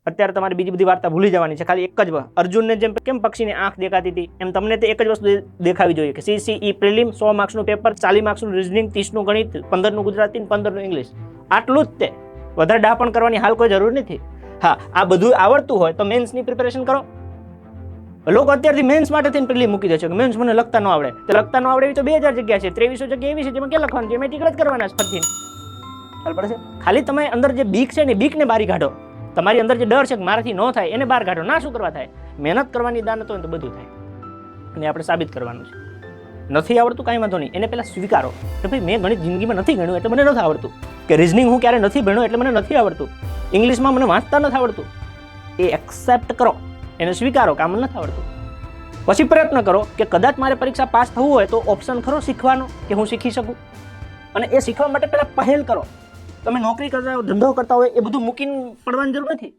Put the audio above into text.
અત્યારે તમારી બીજી બધી વાર્તા ભૂલી જવાની છે. ખાલી એક જ અર્જુનને જેમ કેમ પક્ષીની આંખ દેખાતી હતી એમ તમને તે એક જ વસ્તુ દેખાવી જોઈએ કે CCE પ્રિલિમ 100 માર્ક્સનું પેપર, 40 માર્ક્સનું રીઝનિંગ, 30નું ગણિત, 15નું ગુજરાતી, 15નું ઇંગ્લિશ. આટલું જ તે. વધારે ડાપણ કરવાની હાલ કોઈ જરૂર નથી. હા, આ બધું આવડતું હોય તો મેન્સની પ્રિપેરેશન કરો. લોકો અત્યારથી મેન્સ માટે થઈને પ્રિલિમ મૂકી દે છે કે મેન્સ મને લખતા ન આવડે. તો લખતા ન આવડે એવી તો 2000 જગ્યા છે, 2300 જગ્યા એવી છે જેમાં કે લખવાનું છે, એમાં ટીકડ જ કરવાના છે ફરથી. ખ્યાલ પડે છે? ખાલી તમે અંદર જે બીક છે ને બીકને બારી કાઢો. તમારી અંદર જે ડર છે કે મારાથી ન થાય એને બહાર કાઢો. ના શું કરવા થાય? મહેનત કરવાની દાનત હોય તો બધું થાય. અને આપણે સાબિત કરવાનું છે. નથી આવડતું કાંઈ વાંધો નહીં, એને પહેલાં સ્વીકારો કે ભાઈ મેં ગણિત જિંદગીમાં નથી ગણ્યું એટલે મને નથી આવડતું, કે રિઝનિંગ હું ક્યારે નથી ભણ્યો એટલે મને નથી આવડતું, ઇંગ્લિશમાં મને વાંચતા નથી આવડતું. એ એક્સેપ્ટ કરો, એને સ્વીકારો કે આ મને નથી આવડતું. પછી પ્રયત્ન કરો કે કદાચ મારે પરીક્ષા પાસ થવું હોય તો ઓપ્શન ખરો શીખવાનો કે હું શીખી શકું. અને એ શીખવા માટે પહેલાં પહેલ કરો. તમે નોકરી કરતા હોય, ધંધો કરતા હોય એ બધું મૂકીને પડવાની જરૂર નથી.